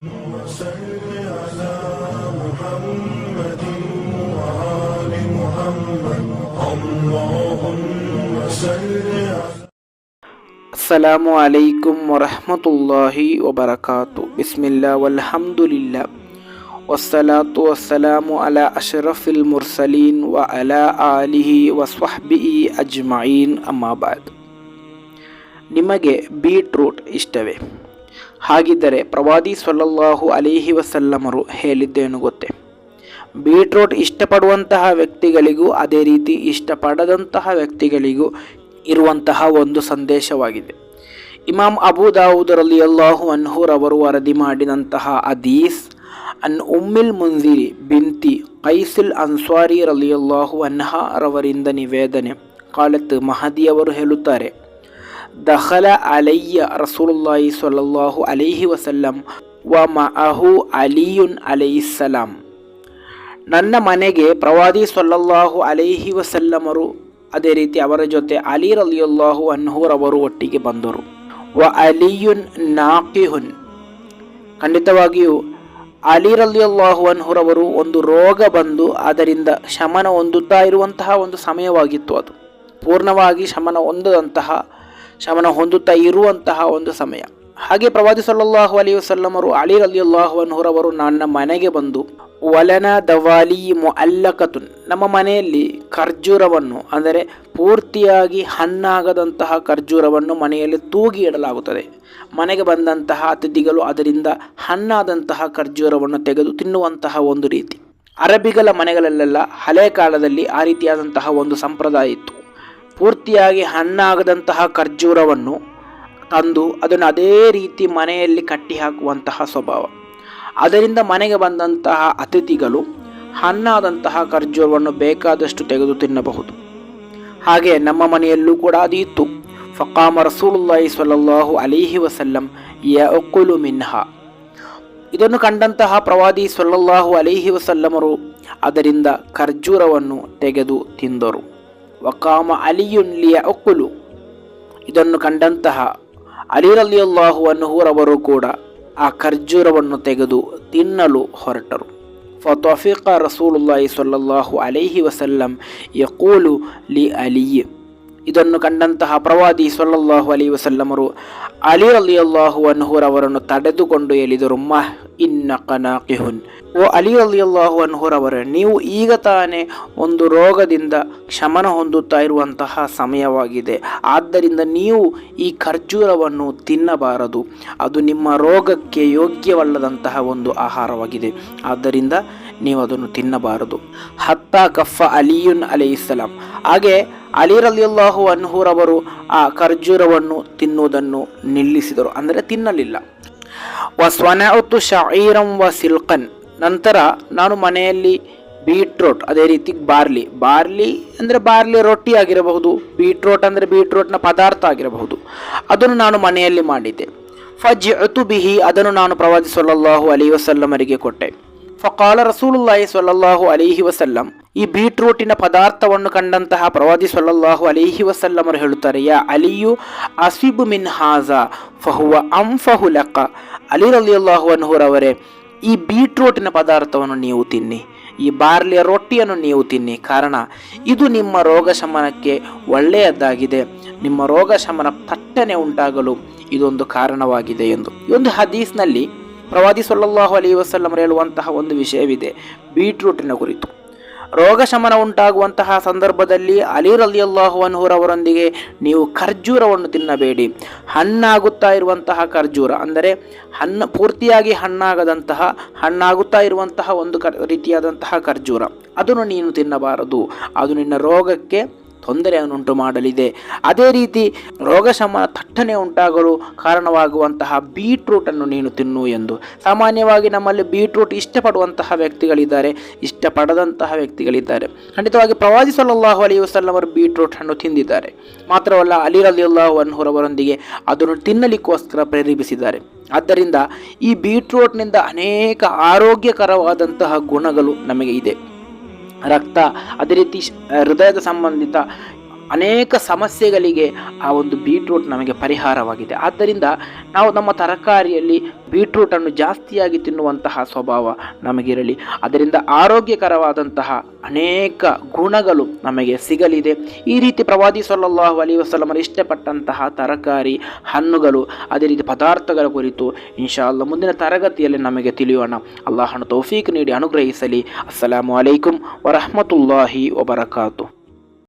وصل على محمد وآل محمد اللهم صل على ಅಸ್ಸಲಾಮು ಅಲೈಕುಂ ವರಹಮತುಲ್ಲಾಹಿ ವಬರಕಾತು. ಬಿಸ್ಮಿಲ್ಲಾ ವಲ್ಹಮ್ದುಲಿಲ್ಲಾ ವಸ್ಸಲಾತು ವಸ್ಸಲಾಮು ಅಲಾ ಅಶ್ರಫಿಲ್ ಮುರ್ಸಲೀನ್ ವ ಅಲಾ ಆಲಿಹಿ ವಸ್ವಹ್ಬಿಹಿ ಅಜ್ಮഈನ್. ಅಮ್ಮಾ ಬಾದ್. ನಿಮಗೆ ಬೀಟ್ರೂಟ್ ಇಷ್ಟವೇ? ಹಾಗಿದ್ದರೆ ಪ್ರವಾದಿ ಸ್ವಲ್ಲಲ್ಲಾಹು ಅಲೈಹಿ ವಸಲ್ಲಮರು ಹೇಳಿದ್ದೇನು ಗೊತ್ತೇ? ಬೀಟ್ರೂಟ್ ಇಷ್ಟಪಡುವಂತಹ ವ್ಯಕ್ತಿಗಳಿಗೂ ಅದೇ ರೀತಿ ಇಷ್ಟಪಡದಂತಹ ವ್ಯಕ್ತಿಗಳಿಗೂ ಇರುವಂತಹ ಒಂದು ಸಂದೇಶವಾಗಿದೆ. ಇಮಾಮ್ ಅಬೂ ದಾವೂದ್ ರಲಿಯಲ್ಲಾಹು ಅನ್ಹು ರವರು ವರದಿ ಮಾಡಿದಂತಹ ಹದೀಸ್ ಅನ್ ಉಮ್ಮಿಲ್ ಮುನ್ಜಿರಿ ಬಿಂತಿ ಕೈಸಿಲ್ ಅನ್ಸ್ವಾರಿ ರಲಿಯಲ್ಲಾಹು ಅನ್ಹಾ ರವರಿಂದ ನಿವೇದನೆ. ಕಾಲತ್ ಮಹದಿಯವರು ಹೇಳುತ್ತಾರೆ, ದಖಲ ಅಲಯ್ಯ ರಸೂಲುಲ್ಲಾಹಿ ಸ್ವಲ್ಲಲ್ಲಾಹು ಅಲೈಹಿ ವಸಲ್ಲಂ ವ ಮಅಹು ಅಲಿಯುನ್ ಅಲೈಹಿಸ್ಸಲಾಂ. ನನ್ನ ಮನೆಗೆ ಪ್ರವಾದಿ ಸ್ವಲ್ಲಲ್ಲಾಹು ಅಲೈಹಿ ವಸಲ್ಲಮರು ಅದೇ ರೀತಿ ಅವರ ಜೊತೆ ಅಲಿ ರಲಿಯಲ್ಲಾಹು ಅನ್ಹುರವರು ಒಟ್ಟಿಗೆ ಬಂದರು. ವ ಅಲಿಯುನ್ ನಾಕಿಹುನ್. ಖಂಡಿತವಾಗಿಯೂ ಅಲಿ ರಲಿಯಲ್ಲಾಹು ಅನ್ಹುರವರು ಒಂದು ರೋಗ ಬಂದು ಅದರಿಂದ ಶಮನ ಹೊಂದುತ್ತಾ ಇರುವಂತಹ ಒಂದು ಸಮಯವಾಗಿತ್ತು. ಅದು ಪೂರ್ಣವಾಗಿ ಶಮನ ಹೊಂದುತ್ತಾ ಇರುವಂತಹ ಒಂದು ಸಮಯ. ಹಾಗೆ ಪ್ರವಾದಿ ಸಲ್ಲಲ್ಲಾಹು ಅಲೈಹಿ ವಸಲ್ಲಮರು ಅಲಿ ರಲಿಯಲ್ಲಾಹು ಅನ್ಹುರವರು ನನ್ನ ಮನೆಗೆ ಬಂದು, ವಲನ ದವಾಲಿ ಮುಅಲ್ಲಕತುನ್, ನಮ್ಮ ಮನೆಯಲ್ಲಿ ಖರ್ಜೂರವನ್ನು ಅಂದರೆ ಪೂರ್ತಿಯಾಗಿ ಹಣ್ಣಾಗದಂತಹ ಖರ್ಜೂರವನ್ನು ಮನೆಯಲ್ಲಿ ತೂಗಿ ಇಡಲಾಗುತ್ತದೆ. ಮನೆಗೆ ಬಂದಂತಹ ಅತಿಥಿಗಳು ಅದರಿಂದ ಹಣ್ಣಾದಂತಹ ಖರ್ಜೂರವನ್ನು ತೆಗೆದು ತಿನ್ನುವಂತಹ ಒಂದು ರೀತಿ. ಅರಬಿಗಳ ಮನೆಗಳಲ್ಲೆಲ್ಲ ಹಳೆ ಕಾಲದಲ್ಲಿ ಆ ರೀತಿಯಾದಂತಹ ಒಂದು ಸಂಪ್ರದಾಯ ಇತ್ತು. ಪೂರ್ತಿಯಾಗಿ ಹಣ್ಣಾಗದಂತಹ ಖರ್ಜೂರವನ್ನು ತಂದು ಅದನ್ನು ಅದೇ ರೀತಿ ಮನೆಯಲ್ಲಿ ಕಟ್ಟಿ ಹಾಕುವಂತಹ ಸ್ವಭಾವ. ಅದರಿಂದ ಮನೆಗೆ ಬಂದಂತಹ ಅತಿಥಿಗಳು ಹಣ್ಣಾದಂತಹ ಖರ್ಜೂರವನ್ನು ಬೇಕಾದಷ್ಟು ತೆಗೆದು ತಿನ್ನಬಹುದು. ಹಾಗೆ ನಮ್ಮ ಮನೆಯಲ್ಲೂ ಕೂಡ ಅದು ಇತ್ತು. ಫಕಾಮ ರಸೂಲುಲ್ಲಾಹಿ ಸ್ವಲ್ಲಲ್ಲಾಹು ಅಲೈಹಿ ವಸಲ್ಲಂ ಯಅಕುಲು ಮಿನ್ಹಾ. ಇದನ್ನು ಕಂಡಂತಹ ಪ್ರವಾದಿ ಸ್ವಲ್ಲಲ್ಲಾಹು ಅಲೈಹಿ ವಸಲ್ಲಮರು ಅದರಿಂದ ಖರ್ಜೂರವನ್ನು ತೆಗೆದು ತಿಂದರು. ವಕಾಮ ಅಲಿಯುನ್ ಲಿಯಅಕುಲು. ಇದನ್ನು ಕಂಡಂತಹ ಅಲಿ ರಲಿಯಲ್ಲಾಹು ಅನ್ಹುರವರು ಕೂಡ ಆ ಖರ್ಜೂರವನ್ನು ತೆಗೆದು ತಿನ್ನಲು ಹೊರಟರು. ಫತಫಿಕ ರಸೂಲುಲ್ಲಾಹಿ ಸ್ವಲ್ಲಲ್ಲಾಹು ಅಲೈಹಿ ವಸಲ್ಲಂ ಯಕೂಲು ಲಿ ಅಲಿ. ಇದನ್ನು ಕಂಡಂತಹ ಪ್ರವಾದಿ ಸ್ವಲ್ಲಲ್ಲಾಹು ಅಲೈಹಿ ವಸಲ್ಲಮರು ಅಲಿ ರಲಿಯಲ್ಲಾಹು ಅನ್ಹುರವರನ್ನು ತಡೆದುಕೊಂಡು ಹೇಳಿದರು, ಮಹ್ ಇನ್ನಕ ನಾಕಿಹುನ್. ಓ ಅಲಿ ರಲಿಯಲ್ಲಾಹು ಅನ್ಹುರವರೇ, ನೀವು ಈಗ ತಾನೇ ಒಂದು ರೋಗದಿಂದ ಶಮನ ಹೊಂದುತ್ತಾ ಇರುವಂತಹ ಸಮಯವಾಗಿದೆ. ಆದ್ದರಿಂದ ನೀವು ಈ ಖರ್ಜೂರವನ್ನು ತಿನ್ನಬಾರದು. ಅದು ನಿಮ್ಮ ರೋಗಕ್ಕೆ ಯೋಗ್ಯವಲ್ಲದಂತಹ ಒಂದು ಆಹಾರವಾಗಿದೆ. ಆದ್ದರಿಂದ ನೀವು ಅದನ್ನು ತಿನ್ನಬಾರದು. ಹತ್ತಾ ಕಫ ಅಲಿಯುನ್ ಅಲೈಹಿಸ್ಸಲಾಂ. ಹಾಗೆ ಅಲಿ ರಲಿಯಲ್ಲಾಹು ಅನ್ಹುರವರು ಆ ಖರ್ಜೂರವನ್ನು ತಿನ್ನುವುದನ್ನು ನಿಲ್ಲಿಸಿದರು, ಅಂದರೆ ತಿನ್ನಲಿಲ್ಲ. ವಸ್ವನಅತು ಶঈರಂ ವ ಸಿಲ್ಕನ್. ನಂತರ ನಾನು ಮನೆಯಲ್ಲಿ ಬೀಟ್ರೋಟ್, ಅದೇ ರೀತಿ ಬಾರ್ಲಿ ಅಂದರೆ ಬಾರ್ಲಿ ರೊಟ್ಟಿ ಆಗಿರಬಹುದು, ಬೀಟ್ರೋಟ್ ಅಂದರೆ ಬೀಟ್ರೋಟ್ನ ಪದಾರ್ಥ ಆಗಿರಬಹುದು, ಅದನ್ನು ನಾನು ಮನೆಯಲ್ಲಿ ಮಾಡಿದ್ದೆ. ಫಜ್ಅತು ಬಿಹಿ. ಅದನ್ನು ನಾನು ಪ್ರವಾದಿ ಸ್ವಲ್ಲಲ್ಲಾಹು ಅಲೈಹಿ ವಸಲ್ಲಮರಿಗೆ ಕೊಟ್ಟೆ. ಫಕಾಲ ರಸೂಲುಲ್ಲಾಹಿ ಸ್ವಲ್ಲಲ್ಲಾಹು ಅಲೈಹಿ ವಸಲ್ಲಂ. ಈ ಬೀಟ್ರೂಟಿನ ಪದಾರ್ಥವನ್ನು ಕಂಡಂತಹ ಪ್ರವಾದಿ ಸ್ವಲ್ಲಲ್ಲಾಹು ಅಲೈಹಿ ವಸಲ್ಲಮರು ಹೇಳುತ್ತಾರೆ, ಯಾ ಅಲಿಯು ಅಸ್ವಿಬು ಮಿನ್ ಹಾಜಾ ಫಹುವ ಅಂಫಹು ಲಕ. ಅಲಿ ರಲಿಯಲ್ಲಾಹು ಅನ್ಹುರವರೇ, ಈ ಬೀಟ್ರೂಟಿನ ಪದಾರ್ಥವನ್ನು ನೀವು ತಿನ್ನಿ, ಈ ಬಾರ್ಲಿಯ ರೊಟ್ಟಿಯನ್ನು ನೀವು ತಿನ್ನಿ, ಕಾರಣ ಇದು ನಿಮ್ಮ ರೋಗ ಶಮನಕ್ಕೆ ಒಳ್ಳೆಯದಾಗಿದೆ. ನಿಮ್ಮ ರೋಗ ಶಮನ ಥಟ್ಟನೆ ಉಂಟಾಗಲು ಇದೊಂದು ಕಾರಣವಾಗಿದೆ ಎಂದು. ಈ ಒಂದು ಹದೀಸ್ನಲ್ಲಿ ಪ್ರವಾದಿ ಸ್ವಲ್ಲಲ್ಲಾಹು ಅಲೈಹಿ ವಸಲ್ಲಮರು ಹೇಳುವಂತಹ ಒಂದು ವಿಷಯವಿದೆ ಬೀಟ್ರೂಟಿನ ಕುರಿತು. ರೋಗ ಶಮನ ಉಂಟಾಗುವಂತಹ ಸಂದರ್ಭದಲ್ಲಿ ಅಲಿ ರಲಿಯಲ್ಲಾಹು ಅನ್ಹುರವರೊಂದಿಗೆ ನೀವು ಖರ್ಜೂರವನ್ನು ತಿನ್ನಬೇಡಿ. ಹಣ್ಣಾಗುತ್ತಾ ಇರುವಂತಹ ಖರ್ಜೂರ ಅಂದರೆ ಪೂರ್ತಿಯಾಗಿ ಹಣ್ಣಾಗುತ್ತಾ ಇರುವಂತಹ ಒಂದು ರೀತಿಯಾದಂತಹ ಖರ್ಜೂರ, ಅದನ್ನು ನೀನು ತಿನ್ನಬಾರದು. ಅದು ನಿನ್ನ ರೋಗಕ್ಕೆ ತೊಂದರೆಯನ್ನುಂಟು ಮಾಡಲಿದೆ. ಅದೇ ರೀತಿ ರೋಗ ಶಮನ ಥಟ್ಟನೆ ಉಂಟಾಗಲು ಕಾರಣವಾಗುವಂತಹ ಬೀಟ್ರೂಟನ್ನು ನೀನು ತಿನ್ನು ಎಂದು. ಸಾಮಾನ್ಯವಾಗಿ ನಮ್ಮಲ್ಲಿ ಬೀಟ್ರೂಟ್ ಇಷ್ಟಪಡುವಂತಹ ವ್ಯಕ್ತಿಗಳಿದ್ದಾರೆ, ಇಷ್ಟಪಡದಂತಹ ವ್ಯಕ್ತಿಗಳಿದ್ದಾರೆ. ಖಂಡಿತವಾಗಿ ಪ್ರವಾದಿ ಸ್ವಲ್ಲಲ್ಲಾಹು ಅಲೈಹಿ ವಸಲ್ಲಮರು ಬೀಟ್ರೂಟ್ ಹಣ್ಣು ತಿಂದಿದ್ದಾರೆ. ಮಾತ್ರವಲ್ಲ, ಅಲಿ ರಲಿಯಲ್ಲಾಹು ಅನ್ಹುರವರೊಂದಿಗೆ ಅದನ್ನು ತಿನ್ನಲಿಕ್ಕೋಸ್ಕರ ಪ್ರೇರೇಪಿಸಿದ್ದಾರೆ. ಆದ್ದರಿಂದ ಈ ಬೀಟ್ರೂಟ್ನಿಂದ ಅನೇಕ ಆರೋಗ್ಯಕರವಾದಂತಹ ಗುಣಗಳು ನಮಗೆ ಇದೆ. ರಕ್ತ, ಅದೇ ರೀತಿ ಹೃದಯದ ಸಂಬಂಧಿತ ಅನೇಕ ಸಮಸ್ಯೆಗಳಿಗೆ ಆ ಒಂದು ಬೀಟ್ರೂಟ್ ನಮಗೆ ಪರಿಹಾರವಾಗಿದೆ. ಆದ್ದರಿಂದ ನಾವು ನಮ್ಮ ತರಕಾರಿಯಲ್ಲಿ ಬೀಟ್ರೂಟನ್ನು ಜಾಸ್ತಿಯಾಗಿ ತಿನ್ನುವಂತಹ ಸ್ವಭಾವ ನಮಗಿರಲಿ. ಅದರಿಂದ ಆರೋಗ್ಯಕರವಾದಂತಹ ಅನೇಕ ಗುಣಗಳು ನಮಗೆ ಸಿಗಲಿದೆ. ಈ ರೀತಿ ಪ್ರವಾದಿ ಸಲ್ಲಲ್ಲಾಹು ಅಲೈಹಿ ವಸಲ್ಲಮರು ಇಷ್ಟಪಟ್ಟಂತಹ ತರಕಾರಿ, ಹಣ್ಣುಗಳು, ಅದೇ ರೀತಿ ಪದಾರ್ಥಗಳ ಕುರಿತು ಇನ್ಶಾ ಅಲ್ಲಾಹ್ ಮುಂದಿನ ತರಗತಿಯಲ್ಲಿ ನಮಗೆ ತಿಳಿಯೋಣ. ಅಲ್ಲಾಹನು ತೌಫೀಕ್ ನೀಡಿ ಅನುಗ್ರಹಿಸಲಿ. ಅಸ್ಸಲಾಮು ಅಲೈಕುಂ ವರಹಮತುಲ್ಲಾಹಿ ವಬರಕಾತು.